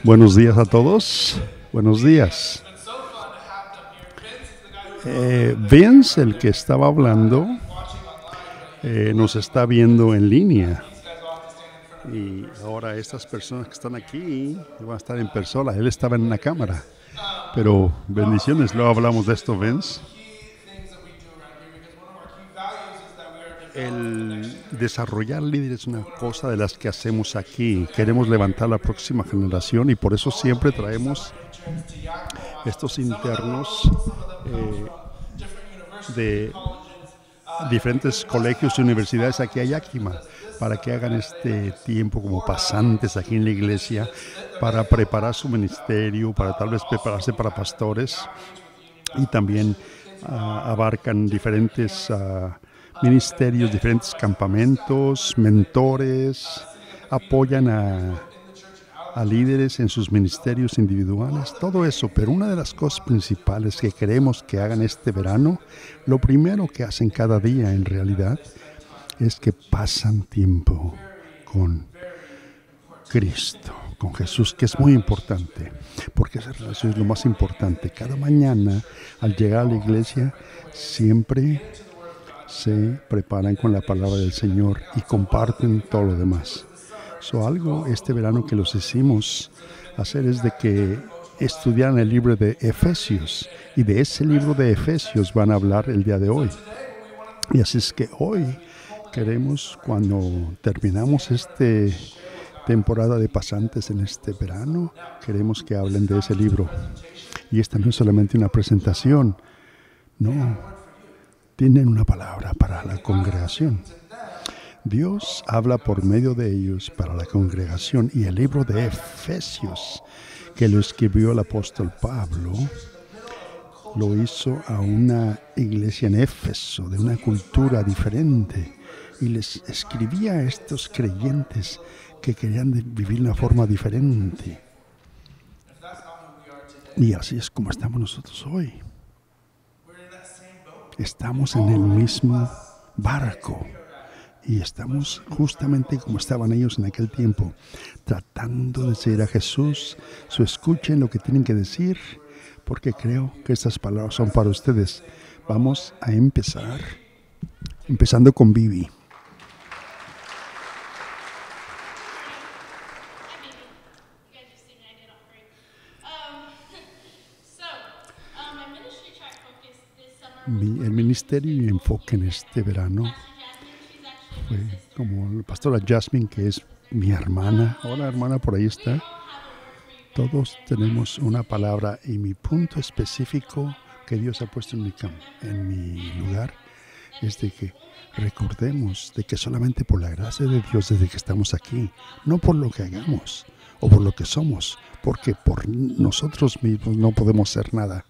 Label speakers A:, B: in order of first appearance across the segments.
A: Buenos días a todos. Buenos días. Vince, el que estaba hablando, nos está viendo en línea. Y ahora estas personas que están aquí van a estar en persona. Él estaba en una cámara. Pero bendiciones, luego hablamos de esto, Vince. El desarrollar líderes es una cosa de las que hacemos aquí. Queremos levantar la próxima generación y por eso siempre traemos estos internos de diferentes colegios y universidades aquí a Yakima para que hagan este tiempo como pasantes aquí en la iglesia, para preparar su ministerio, para tal vez prepararse para pastores, y también abarcan diferentes ministerios, diferentes campamentos, mentores, apoyan a líderes en sus ministerios individuales, todo eso. Pero una de las cosas principales que queremos que hagan este verano, lo primero que hacen cada día en realidad, es que pasan tiempo con Cristo, con Jesús, que es muy importante, porque esa relación es lo más importante. Cada mañana, al llegar a la iglesia, siempre se preparan con la palabra del Señor y comparten todo lo demás. Algo este verano que los hicimos hacer es de que estudiaran el libro de Efesios, y de ese libro de Efesios van a hablar el día de hoy. Y así es que hoy queremos, cuando terminamos esta temporada de pasantes en este verano, queremos que hablen de ese libro. Y esta no es solamente una presentación, no, tienen una palabra para la congregación. Dios habla por medio de ellos para la congregación, y el libro de Efesios, que lo escribió el apóstol Pablo, lo hizo a una iglesia en Éfeso, de una cultura diferente, y les escribía a estos creyentes que querían vivir de una forma diferente. Y así es como estamos nosotros hoy. Estamos en el mismo barco. Y estamos justamente como estaban ellos en aquel tiempo, tratando de seguir a Jesús. Escuchen lo que tienen que decir, porque creo que estas palabras son para ustedes. Vamos a empezar, empezando con Vivi. El ministerio y enfoque en este verano fue como la pastora Jasmine, que es mi hermana. Hola, hermana, por ahí está. Todos tenemos una palabra, y mi punto específico que Dios ha puesto en mi lugar es de que recordemos de que solamente por la gracia de Dios desde que estamos aquí, no por lo que hagamos o por lo que somos, porque por nosotros mismos no podemos hacer nada.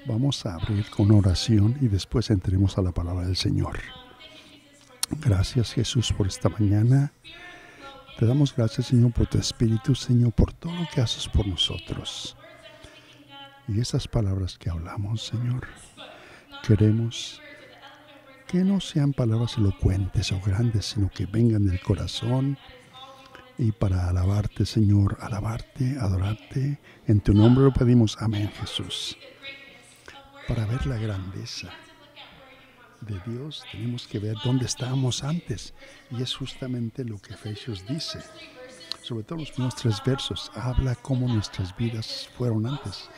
A: Vamos a abrir con oración y después entremos a la palabra del Señor. Gracias, Jesús, por esta mañana. Te damos gracias, Señor, por tu Espíritu, Señor, por todo lo que haces por nosotros. Y esas palabras que hablamos, Señor, queremos que no sean palabras elocuentes o grandes, sino que vengan del corazón, y para alabarte, Señor, alabarte, adorarte. En tu nombre lo pedimos. Amén, Jesús. Para ver la grandeza de Dios, tenemos que ver dónde estábamos antes. Y es justamente lo que Efesios dice. Sobre todo los primeros 3 versos, habla cómo nuestras vidas fueron antes.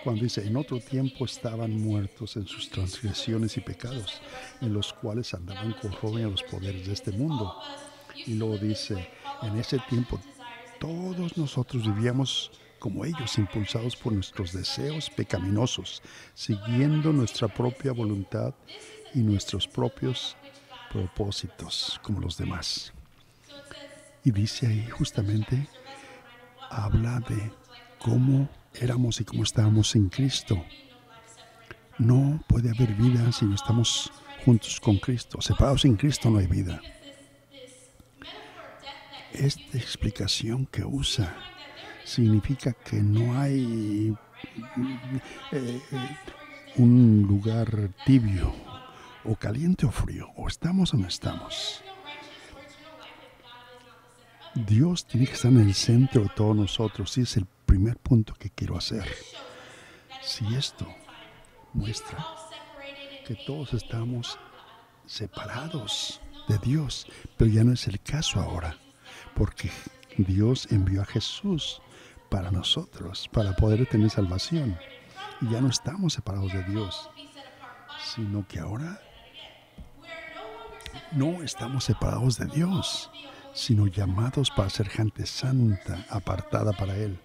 A: Cuando dice, en otro tiempo estaban muertos en sus transgresiones y pecados, en los cuales andaban conforme a los poderes de este mundo. Y luego dice, en ese tiempo todos nosotros vivíamos como ellos, impulsados por nuestros deseos pecaminosos, siguiendo nuestra propia voluntad y nuestros propios propósitos, como los demás. Y dice ahí justamente, habla de cómo éramos y cómo estábamos en Cristo. No puede haber vida si no estamos juntos con Cristo. Separados sin Cristo no hay vida. Esta explicación que usa significa que no hay un lugar tibio, o caliente o frío, o estamos o no estamos. Dios tiene que estar en el centro de todos nosotros. Y es el primer punto que quiero hacer. Si esto muestra que todos estamos separados de Dios, pero ya no es el caso ahora, porque Dios envió a Jesús para nosotros, para poder tener salvación. Y ya no estamos separados de Dios, sino que ahora no estamos separados de Dios, sino llamados para ser gente santa, apartada para Él.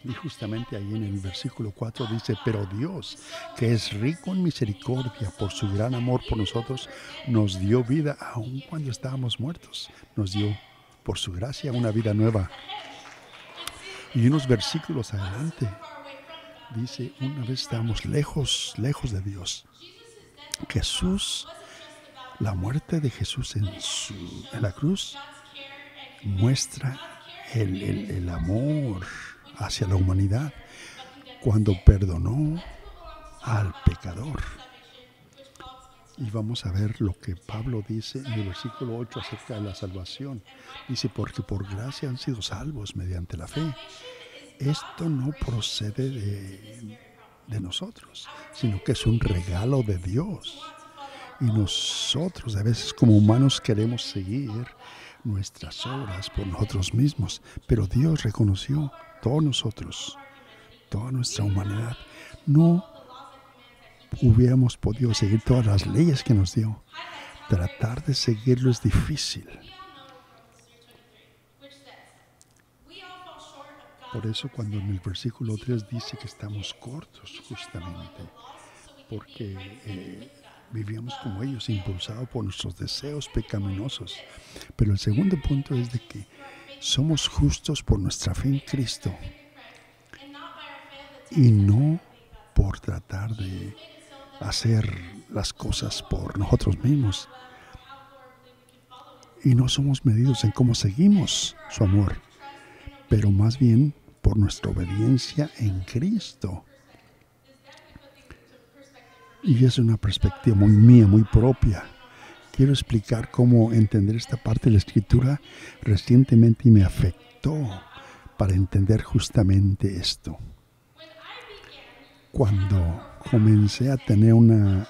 A: Y justamente ahí en el versículo 4 dice, pero Dios, que es rico en misericordia por su gran amor por nosotros, nos dio vida aun cuando estábamos muertos. Nos dio, por su gracia, una vida nueva. Y unos versículos adelante dice, una vez estábamos lejos de Dios. Jesús, la muerte de Jesús en la cruz, muestra el amor hacia la humanidad cuando perdonó al pecador. Y vamos a ver lo que Pablo dice en el versículo 8 acerca de la salvación. Dice, porque por gracia han sido salvos mediante la fe. Esto no procede de nosotros, sino que es un regalo de Dios. Y nosotros a veces como humanos queremos seguir nuestras obras por nosotros mismos, pero Dios reconoció todos nosotros, toda nuestra humanidad. No hubiéramos podido seguir todas las leyes que nos dio. Tratar de seguirlo es difícil. Por eso cuando en el versículo 3 dice que estamos cortos justamente, porque vivíamos como ellos, impulsados por nuestros deseos pecaminosos. Pero el segundo punto es de que somos justos por nuestra fe en Cristo y no por tratar de hacer las cosas por nosotros mismos. Y no somos medidos en cómo seguimos su amor, pero más bien por nuestra obediencia en Cristo. Y es una perspectiva muy mía, muy propia. Quiero explicar cómo entender esta parte de la Escritura recientemente y me afectó para entender justamente esto. Cuando comencé a tener una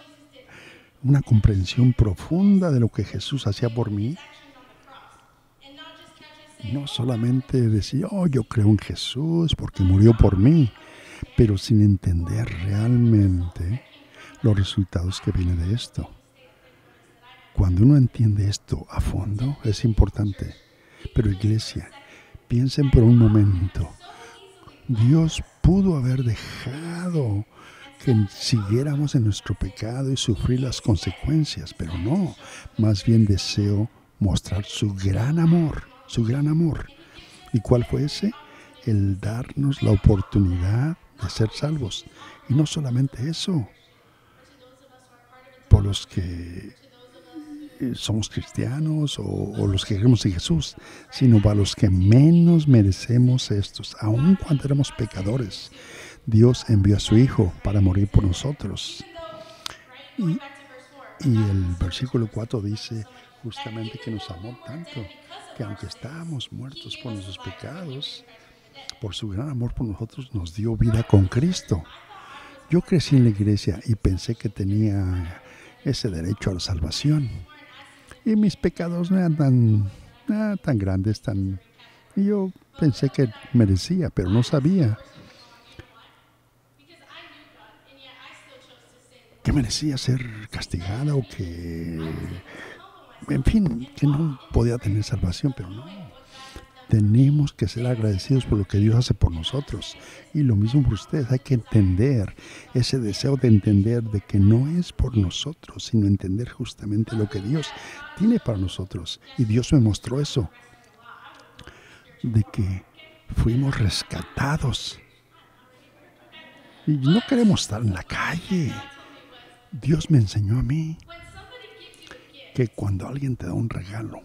A: comprensión profunda de lo que Jesús hacía por mí, no solamente decía, yo creo en Jesús porque murió por mí, pero sin entender realmente los resultados que vienen de esto. Cuando uno entiende esto a fondo, es importante. Pero iglesia, piensen por un momento, Dios pudo haber dejado que siguiéramos en nuestro pecado y sufrir las consecuencias, pero no, más bien deseó mostrar su gran amor. ¿Y cuál fue ese? El darnos la oportunidad de ser salvos. Y no solamente eso, por los que somos cristianos o los que creemos en Jesús, sino para los que menos merecemos estos. Aun cuando éramos pecadores, Dios envió a su Hijo para morir por nosotros. Y el versículo 4 dice justamente que nos amó tanto, que aunque estábamos muertos por nuestros pecados, por su gran amor por nosotros, nos dio vida con Cristo. Yo crecí en la iglesia y pensé que tenía ese derecho a la salvación. Y mis pecados no eran tan grandes, y yo pensé que merecía, pero no sabía que merecía ser castigada o que, en fin, que no podía tener salvación, pero no. Tenemos que ser agradecidos por lo que Dios hace por nosotros. Y lo mismo por ustedes. Hay que entender ese deseo de entender de que no es por nosotros, sino entender justamente lo que Dios tiene para nosotros. Y Dios me mostró eso, de que fuimos rescatados. Y no queremos estar en la calle. Dios me enseñó a mí que cuando alguien te da un regalo,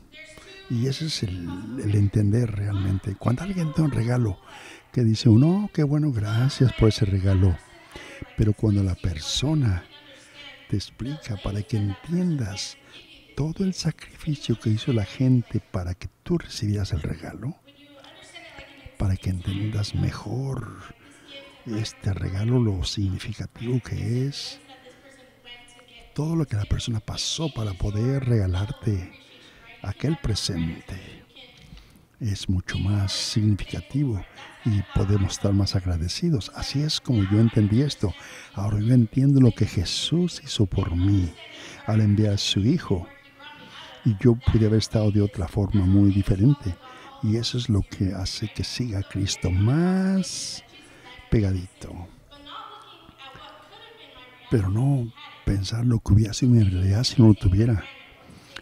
A: y ese es el entender realmente. Cuando alguien te da un regalo, que dice uno, qué bueno, gracias por ese regalo. Pero cuando la persona te explica para que entiendas todo el sacrificio que hizo la gente para que tú recibieras el regalo, para que entendas mejor este regalo, lo significativo que es, todo lo que la persona pasó para poder regalarte aquel presente, es mucho más significativo y podemos estar más agradecidos. Así es como yo entendí esto. Ahora yo entiendo lo que Jesús hizo por mí al enviar a su Hijo. Y yo pude haber estado de otra forma muy diferente. Y eso es lo que hace que siga a Cristo más pegadito. Pero no pensar lo que hubiera sido mi realidad si no lo tuviera.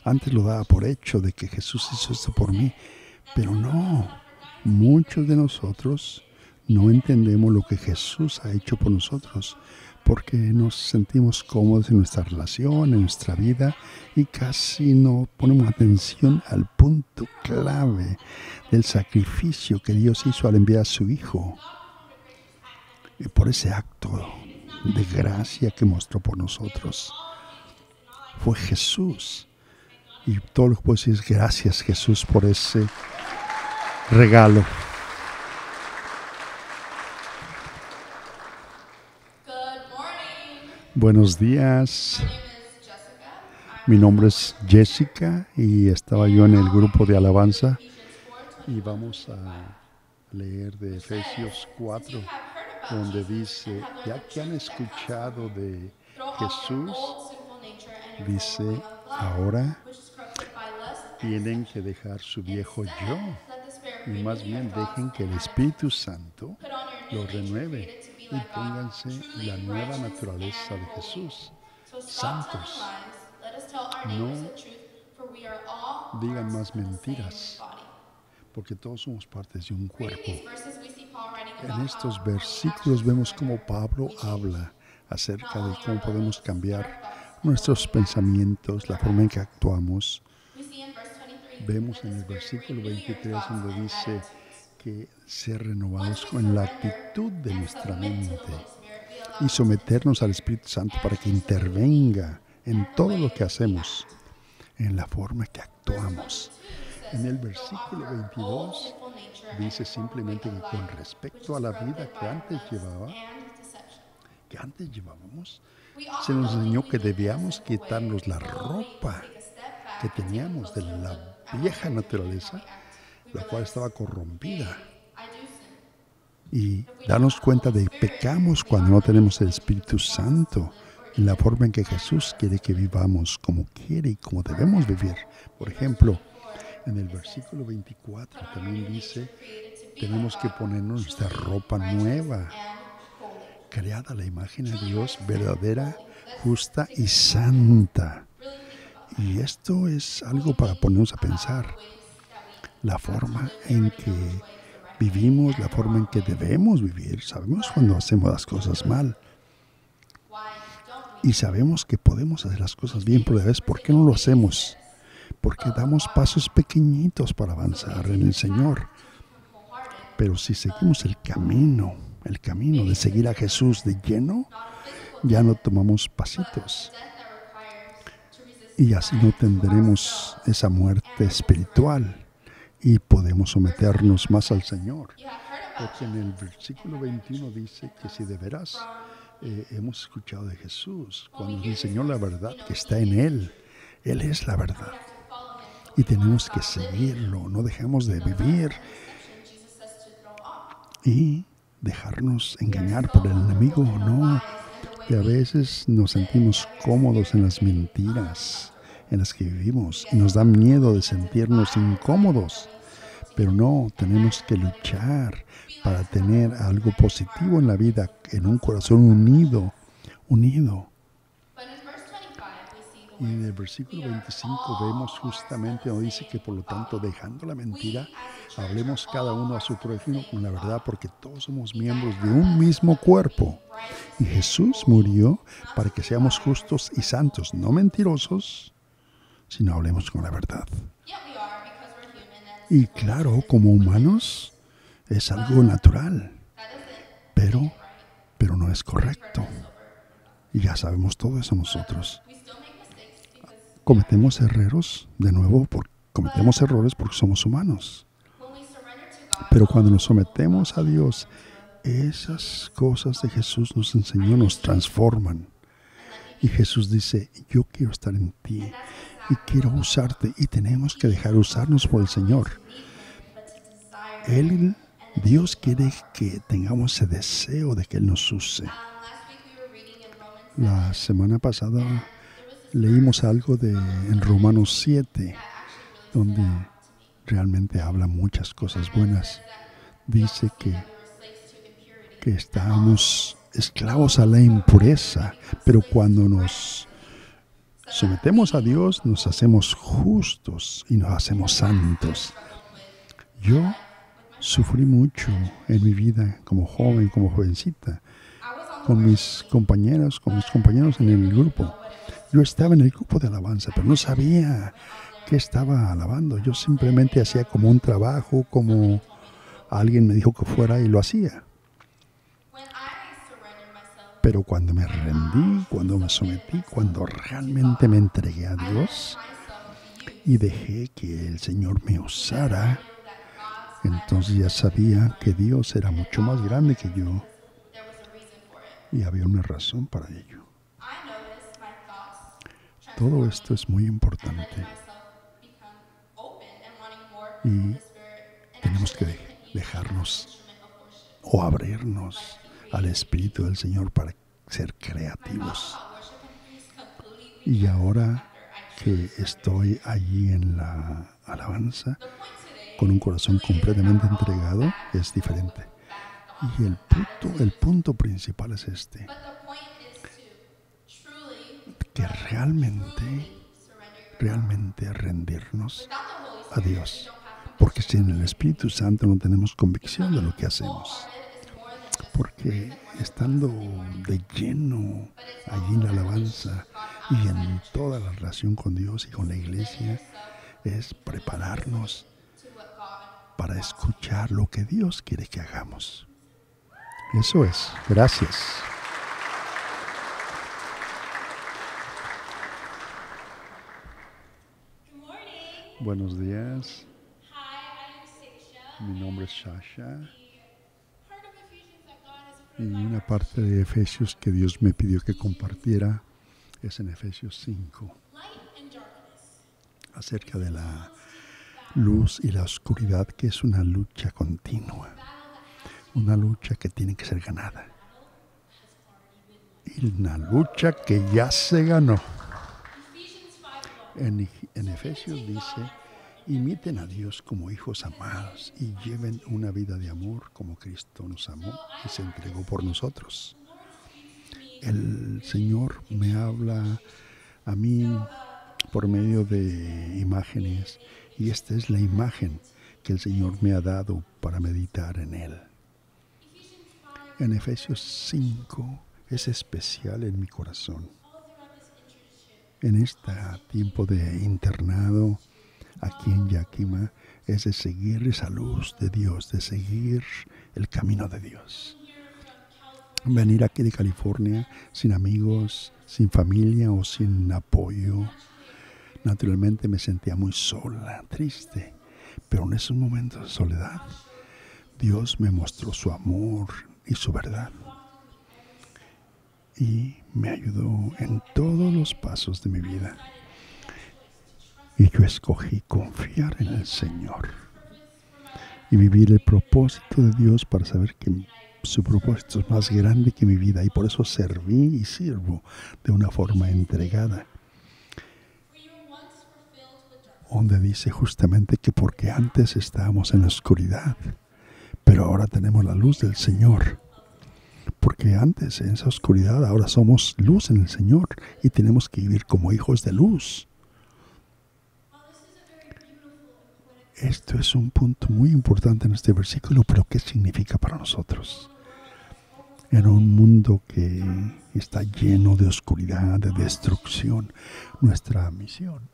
A: Antes lo daba por hecho de que Jesús hizo esto por mí. Pero no, muchos de nosotros no entendemos lo que Jesús ha hecho por nosotros porque nos sentimos cómodos en nuestra relación, en nuestra vida y casi no ponemos atención al punto clave del sacrificio que Dios hizo al enviar a su Hijo. Y por ese acto de gracia que mostró por nosotros, fue Jesús. Y todo lo que puedo decir es gracias, Jesús, por ese regalo. Buenos días. Mi nombre es Jessica y estaba yo en el grupo de alabanza y vamos a leer de Efesios 4, donde dice, ya que han escuchado de Jesús, dice, ahora tienen que dejar su viejo yo y más bien dejen que el Espíritu Santo lo renueve y pónganse la nueva naturaleza de Jesús. Santos, no digan más mentiras, porque todos somos partes de un cuerpo. En estos versículos vemos cómo Pablo habla acerca de cómo podemos cambiar nuestros pensamientos, la forma en que actuamos. Vemos en el versículo 23 donde dice que ser renovados con la actitud de nuestra mente y someternos al Espíritu Santo para que intervenga en todo lo que hacemos, en la forma que actuamos. En el versículo 22 dice simplemente que con respecto a la vida que antes llevábamos, se nos enseñó que debíamos quitarnos la ropa que teníamos de la vieja naturaleza, la cual estaba corrompida, y darnos cuenta de que pecamos cuando no tenemos el Espíritu Santo en la forma en que Jesús quiere que vivamos, como quiere y como debemos vivir. Por ejemplo, en el versículo 24 también dice, tenemos que ponernos nuestra ropa nueva, creada a la imagen de Dios, verdadera, justa y santa. Y esto es algo para ponernos a pensar. La forma en que vivimos, la forma en que debemos vivir. Sabemos cuando hacemos las cosas mal. Y sabemos que podemos hacer las cosas bien, pero a veces, ¿por qué no lo hacemos? Porque damos pasos pequeñitos para avanzar en el Señor. Pero si seguimos el camino de seguir a Jesús de lleno, ya no tomamos pasitos. Y así no tendremos esa muerte espiritual y podemos someternos más al Señor. Porque en el versículo 21 dice que si de veras hemos escuchado de Jesús, cuando nos enseñó la verdad que está en Él, Él es la verdad. Y tenemos que seguirlo, no dejemos de vivir y dejarnos engañar por el enemigo, no. Y a veces nos sentimos cómodos en las mentiras en las que vivimos y nos da miedo de sentirnos incómodos. Pero no, tenemos que luchar para tener algo positivo en la vida, en un corazón unido. Y en el versículo 25 vemos justamente donde dice que por lo tanto, dejando la mentira, hablemos cada uno a su prójimo con la verdad, porque todos somos miembros de un mismo cuerpo. Y Jesús murió para que seamos justos y santos, no mentirosos, sino hablemos con la verdad. Y claro, como humanos, es algo natural, pero no es correcto. Y ya sabemos todo eso nosotros. cometemos errores, de nuevo, cometemos errores porque somos humanos. Pero cuando nos sometemos a Dios, esas cosas de Jesús nos enseñó, nos transforman. Y Jesús dice, yo quiero estar en ti y quiero usarte. Y tenemos que dejar usarnos por el Señor. Dios quiere que tengamos ese deseo de que Él nos use. La semana pasada leímos algo en Romanos 7, donde realmente habla muchas cosas buenas. Dice que estamos esclavos a la impureza, pero cuando nos sometemos a Dios, nos hacemos justos y nos hacemos santos. Yo sufrí mucho en mi vida como joven, como jovencita, con mis compañeros en el grupo. Yo estaba en el grupo de alabanza, pero no sabía qué estaba alabando. Yo simplemente hacía como un trabajo, como alguien me dijo que fuera y lo hacía. Pero cuando me rendí, cuando me sometí, cuando realmente me entregué a Dios y dejé que el Señor me usara, entonces ya sabía que Dios era mucho más grande que yo y había una razón para ello. Todo esto es muy importante y tenemos que dejarnos o abrirnos al Espíritu del Señor para ser creativos. Y ahora que estoy allí en la alabanza, con un corazón completamente entregado, es diferente. Y el punto principal es que realmente rendirnos a Dios. Porque sin el Espíritu Santo no tenemos convicción de lo que hacemos. Porque estando de lleno allí en la alabanza y en toda la relación con Dios y con la iglesia, es prepararnos para escuchar lo que Dios quiere que hagamos. Eso es. Gracias. Buenos días. Mi nombre es Sasha. Y una parte de Efesios que Dios me pidió que compartiera es en Efesios 5, acerca de la luz y la oscuridad, que es una lucha continua, una lucha que tiene que ser ganada. Y una lucha que ya se ganó. En Efesios dice, imiten a Dios como hijos amados y lleven una vida de amor como Cristo nos amó y se entregó por nosotros. El Señor me habla a mí por medio de imágenes y esta es la imagen que el Señor me ha dado para meditar en Él. En Efesios 5 es especial en mi corazón. En este tiempo de internado aquí en Yakima es de seguir esa luz de Dios, de seguir el camino de Dios. Venir aquí de California sin amigos, sin familia o sin apoyo. Naturalmente me sentía muy sola, triste, pero en esos momentos de soledad Dios me mostró su amor y su verdad. Y me ayudó en todos los pasos de mi vida. Y yo escogí confiar en el Señor y vivir el propósito de Dios para saber que su propósito es más grande que mi vida. Y por eso serví y sirvo de una forma entregada. Donde dice justamente que porque antes estábamos en la oscuridad, pero ahora tenemos la luz del Señor. Porque antes en esa oscuridad, ahora somos luz en el Señor y tenemos que vivir como hijos de luz. Esto es un punto muy importante en este versículo, pero ¿qué significa para nosotros? En un mundo que está lleno de oscuridad, de destrucción, nuestra misión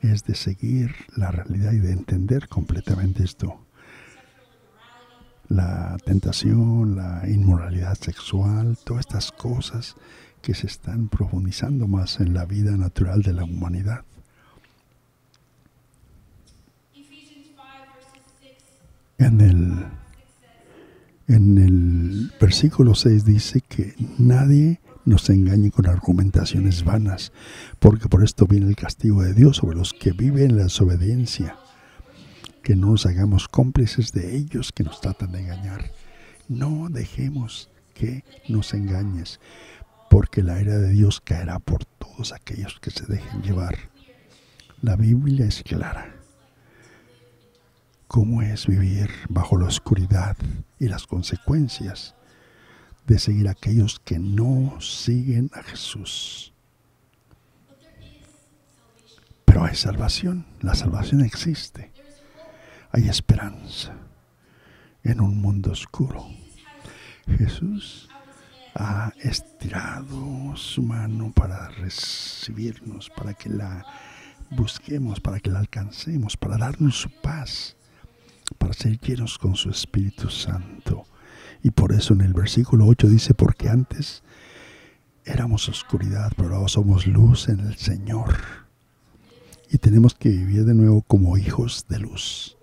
A: es de seguir la realidad y de entender completamente esto. La tentación, la inmoralidad sexual, todas estas cosas que se están profundizando más en la vida natural de la humanidad. En el versículo 6 dice que nadie nos engañe con argumentaciones vanas, porque por esto viene el castigo de Dios sobre los que viven en la desobediencia. Que no nos hagamos cómplices de ellos que nos tratan de engañar. No dejemos que nos engañes, porque la ira de Dios caerá por todos aquellos que se dejen llevar. La Biblia es clara. ¿Cómo es vivir bajo la oscuridad y las consecuencias de seguir a aquellos que no siguen a Jesús? Pero hay salvación. La salvación existe. Hay esperanza en un mundo oscuro. Jesús ha estirado su mano para recibirnos, para que la busquemos, para que la alcancemos, para darnos su paz, para ser llenos con su Espíritu Santo. Y por eso en el versículo 8 dice, porque antes éramos oscuridad, pero ahora somos luz en el Señor. Y tenemos que vivir de nuevo como hijos de luz.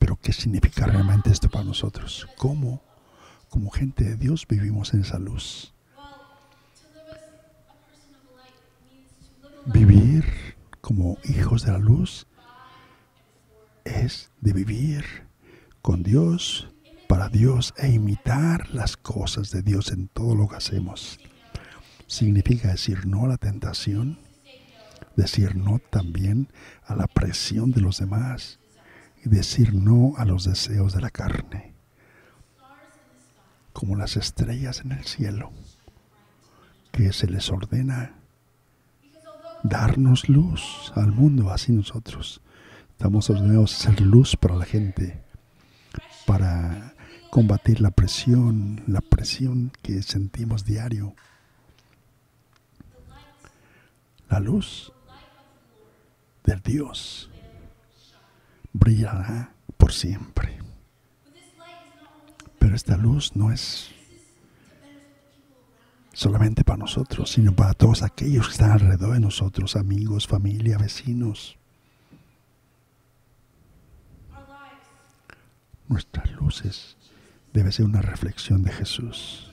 A: Pero ¿qué significa realmente esto para nosotros? ¿Cómo, como gente de Dios, vivimos en esa luz? Vivir como hijos de la luz es de vivir con Dios, para Dios, e imitar las cosas de Dios en todo lo que hacemos. Significa decir no a la tentación, decir no también a la presión de los demás y decir no a los deseos de la carne. Como las estrellas en el cielo, que se les ordena darnos luz al mundo, así nosotros estamos ordenados a ser luz para la gente, para combatir la presión que sentimos diario. La luz del Dios brillará por siempre. Pero esta luz no es solamente para nosotros, sino para todos aquellos que están alrededor de nosotros, amigos, familia, vecinos. Nuestras luces debe ser una reflexión de Jesús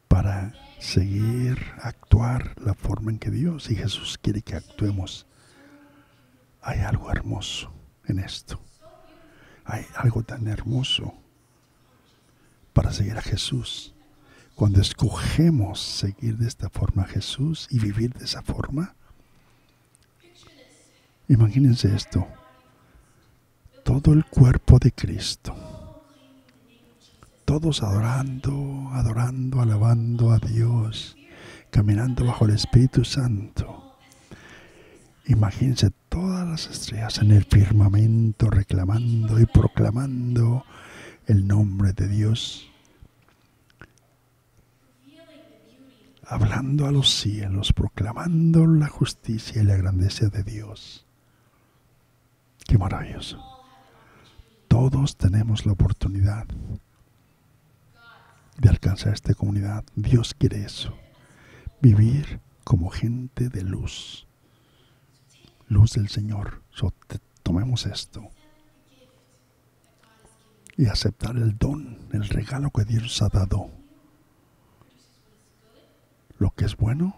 A: para seguir, actuar la forma en que Dios y Jesús quiere que actuemos. Hay algo hermoso en esto. Hay algo tan hermoso para seguir a Jesús. Cuando escogemos seguir de esta forma a Jesús y vivir de esa forma, imagínense esto. Todo el cuerpo de Cristo, todos adorando, alabando a Dios, caminando bajo el Espíritu Santo. Imagínense todas las estrellas en el firmamento reclamando y proclamando el nombre de Dios, hablando a los cielos, proclamando la justicia y la grandeza de Dios. ¡Qué maravilloso! Todos tenemos la oportunidad de alcanzar esta comunidad. Dios quiere eso. Vivir como gente de luz. Luz del Señor. Tomemos esto. Y aceptar el don, el regalo que Dios nos ha dado. Lo que es bueno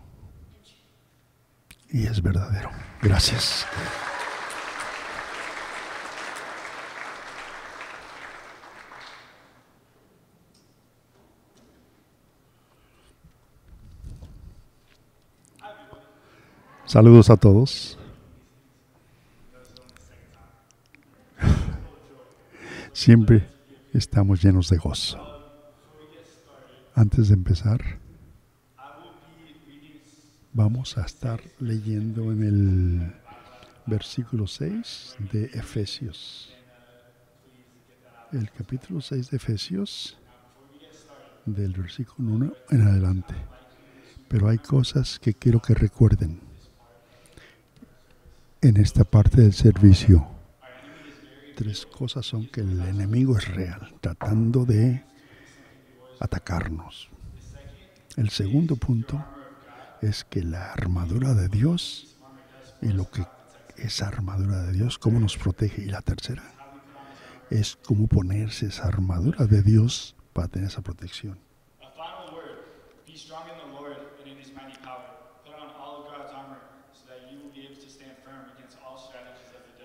A: y es verdadero. Gracias. Saludos a todos. Siempre estamos llenos de gozo. Antes de empezar, vamos a estar leyendo en el versículo 6 de Efesios. El capítulo 6 de Efesios, del versículo 1 en adelante. Pero hay cosas que quiero que recuerden en esta parte del servicio. 3 cosas son que el enemigo es real, tratando de atacarnos. El segundo punto es que la armadura de Dios y lo que esa armadura de Dios, cómo nos protege. Y la tercera es cómo ponerse esa armadura de Dios para tener esa protección.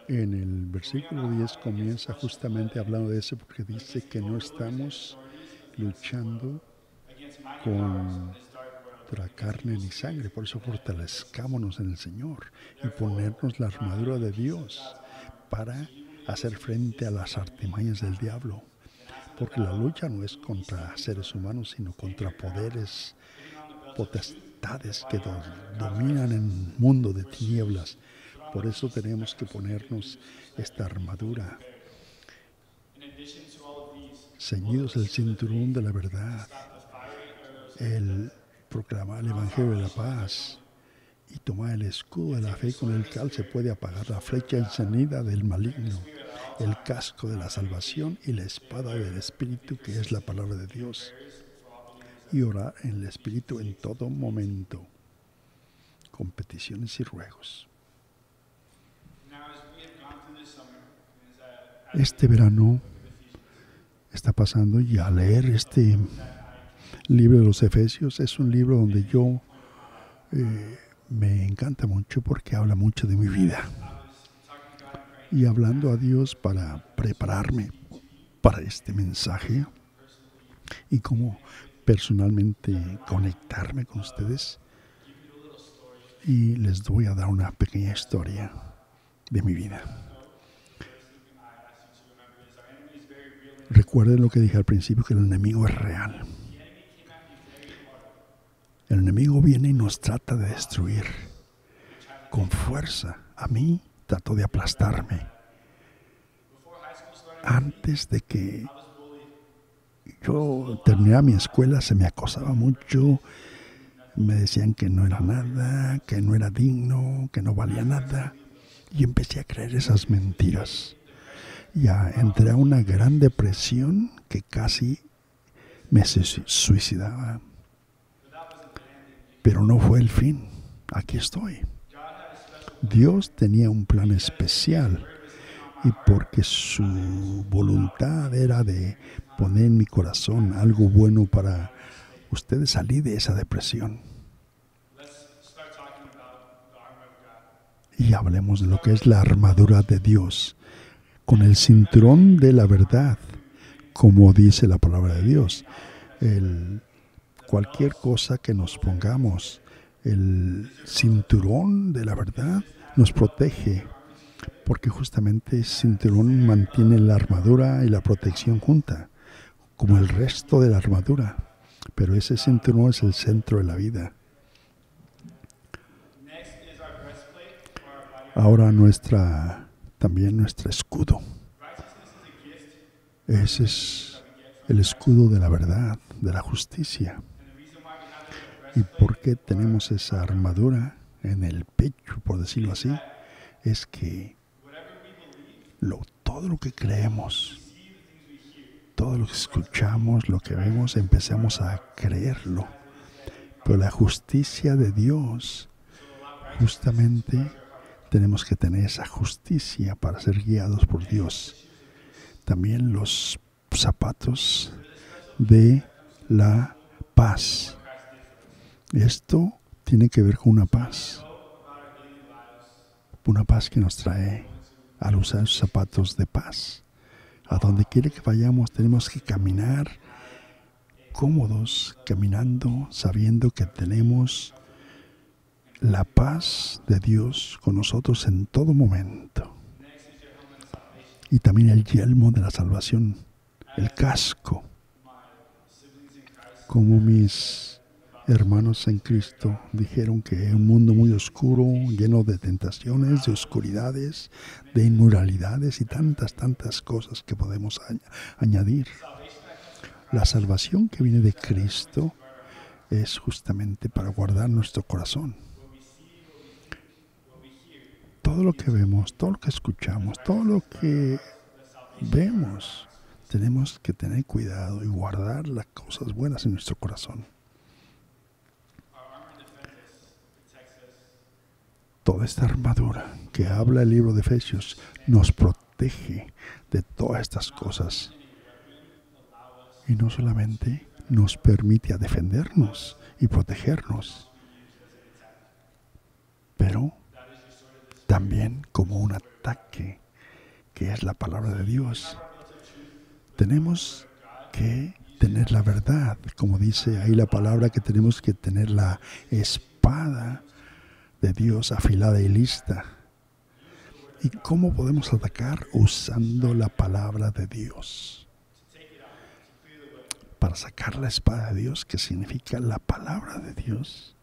A: En el versículo 10 comienza justamente hablando de eso porque dice que no estamos luchando contra carne ni sangre, por eso fortalezcámonos en el Señor y ponernos la armadura de Dios para hacer frente a las artimañas del diablo, porque la lucha no es contra seres humanos, sino contra poderes, potestades que dominan el mundo de tinieblas. Por eso tenemos que ponernos esta armadura, ceñidos el cinturón de la verdad, el proclamar el Evangelio de la paz y tomar el escudo de la fe con el cual se puede apagar la flecha encendida del maligno, el casco de la salvación y la espada del Espíritu, que es la palabra de Dios, y orar en el Espíritu en todo momento, con peticiones y ruegos. Este verano está pasando y al leer este libro de los Efesios es un libro donde yo me encanta mucho porque habla mucho de mi vida. Y hablando a Dios para prepararme para este mensaje y cómo personalmente conectarme con ustedes. Y les voy a dar una pequeña historia de mi vida. Recuerden lo que dije al principio, que el enemigo es real. El enemigo viene y nos trata de destruir con fuerza. A mí trató de aplastarme. Antes de que yo terminara mi escuela se me acosaba mucho. Me decían que no era nada, que no era digno, que no valía nada. Y empecé a creer esas mentiras. Ya entré a una gran depresión que casi me suicidaba. Pero no fue el fin. Aquí estoy. Dios tenía un plan especial y porque su voluntad era de poner en mi corazón algo bueno para ustedes, salí de esa depresión. Y hablemos de lo que es la armadura de Dios, con el cinturón de la verdad, como dice la palabra de Dios. Cualquier cosa que nos pongamos, el cinturón de la verdad nos protege, porque justamente ese cinturón mantiene la armadura y la protección junta, como el resto de la armadura. Pero ese cinturón es el centro de la vida. Ahora también nuestro escudo. Ese es el escudo de la verdad, de la justicia. ¿Y por qué tenemos esa armadura en el pecho, por decirlo así? Es que todo lo que creemos, todo lo que escuchamos, lo que vemos, empezamos a creerlo. Pero la justicia de Dios, justamente tenemos que tener esa justicia para ser guiados por Dios. También los zapatos de la paz. Esto tiene que ver con una paz que nos trae al usar esos zapatos de paz. A donde quiere que vayamos tenemos que caminar cómodos, caminando, sabiendo que tenemos la paz de Dios con nosotros en todo momento. Y también el yelmo de la salvación, el casco. Como mis hermanos en Cristo dijeron que es un mundo muy oscuro, lleno de tentaciones, de oscuridades, de inmoralidades y tantas cosas que podemos añadir. La salvación que viene de Cristo es justamente para guardar nuestro corazón. Todo lo que vemos, todo lo que escuchamos, todo lo que vemos, tenemos que tener cuidado y guardar las cosas buenas en nuestro corazón. toda esta armadura que habla el libro de Efesios nos protege de todas estas cosas. Y no solamente nos permite a defendernos y protegernos, pero también como un ataque, que es la palabra de Dios. Tenemos que tener la verdad, como dice ahí la palabra, que tenemos que tener la espada de Dios afilada y lista. ¿Y cómo podemos atacar? Usando la palabra de Dios. Para sacar la espada de Dios, que significa la palabra de Dios.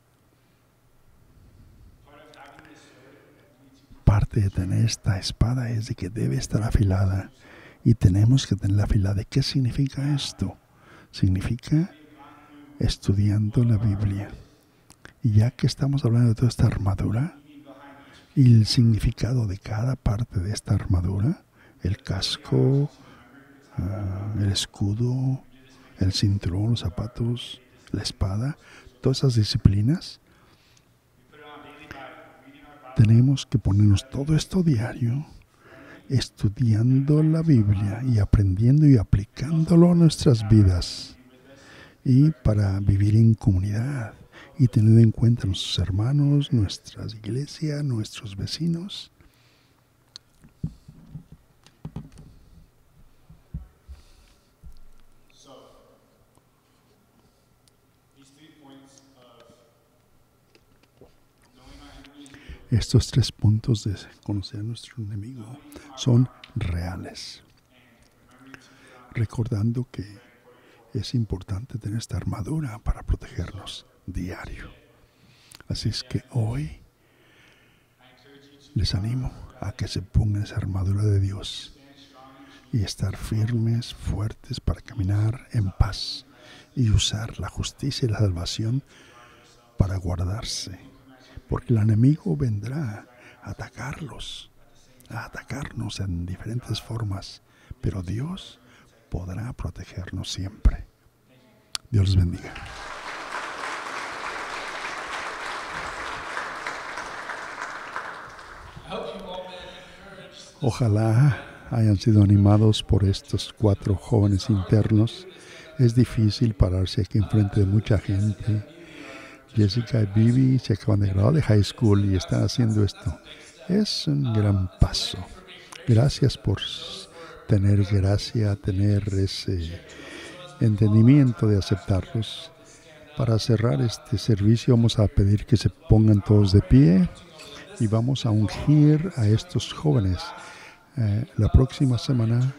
A: Parte de tener esta espada es de que debe estar afilada. Y tenemos que tenerla afilada. ¿Qué significa esto? Significa estudiando la Biblia. Y ya que estamos hablando de toda esta armadura y el significado de cada parte de esta armadura, el casco, el escudo, el cinturón, los zapatos, la espada, todas esas disciplinas, tenemos que ponernos todo esto diario, estudiando la Biblia y aprendiendo y aplicándolo a nuestras vidas, y para vivir en comunidad y teniendo en cuenta a nuestros hermanos, nuestras iglesias, nuestros vecinos. Estos 3 puntos de conocer a nuestro enemigo son reales. Recordando que es importante tener esta armadura para protegernos diario. Así es que hoy les animo a que se pongan esa armadura de Dios y estar firmes, fuertes para caminar en paz y usar la justicia y la salvación para guardarse. Porque el enemigo vendrá a atacarlos, a atacarnos en diferentes formas, pero Dios podrá protegernos siempre. Dios les bendiga. Ojalá hayan sido animados por estos 4 jóvenes internos. Es difícil pararse aquí enfrente de mucha gente. Jessica y Bibi se acaban de graduar de high school y están haciendo esto. Es un gran paso. Gracias por tener gracia, tener ese entendimiento de aceptarlos. Para cerrar este servicio vamos a pedir que se pongan todos de pie y vamos a ungir a estos jóvenes. La próxima semana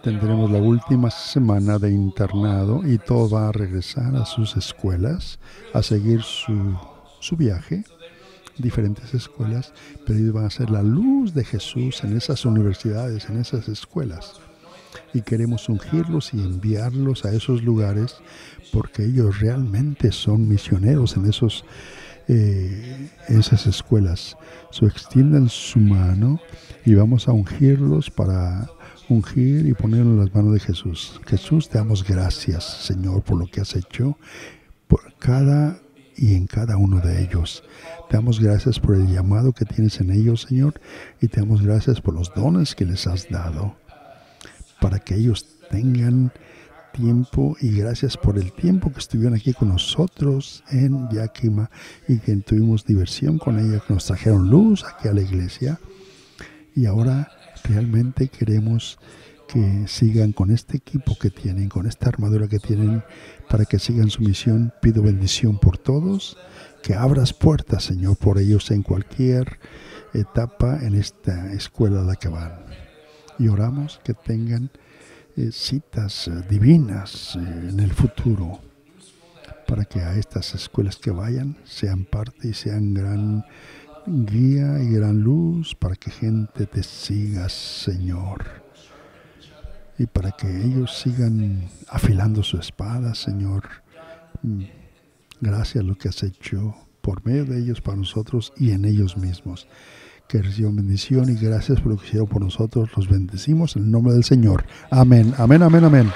A: tendremos la última semana de internado y todo va a regresar a sus escuelas, a seguir su viaje, diferentes escuelas, pero ellos van a ser la luz de Jesús en esas universidades, en esas escuelas. Y queremos ungirlos y enviarlos a esos lugares porque ellos realmente son misioneros en esas escuelas. Extiendan su mano y vamos a ungirlos para ungir y ponerlo en las manos de Jesús. Jesús, te damos gracias, Señor, por lo que has hecho por cada y en cada uno de ellos. Te damos gracias por el llamado que tienes en ellos, Señor, y te damos gracias por los dones que les has dado para que ellos tengan tiempo, y gracias por el tiempo que estuvieron aquí con nosotros en Yakima y que tuvimos diversión con ellos, que nos trajeron luz aquí a la iglesia. Y ahora realmente queremos que sigan con este equipo que tienen, con esta armadura que tienen, para que sigan su misión. Pido bendición por todos, que abras puertas, Señor, por ellos en cualquier etapa en esta escuela a la que van. Y oramos que tengan citas divinas en el futuro, para que a estas escuelas que vayan sean parte y sean gran guía y gran luz para que gente te siga, Señor, y para que ellos sigan afilando su espada, Señor. Gracias a lo que has hecho por medio de ellos para nosotros y en ellos mismos. Que reciban bendición y gracias por lo que hicieron por nosotros. Los bendecimos en el nombre del Señor. Amén, amén, amén, amén.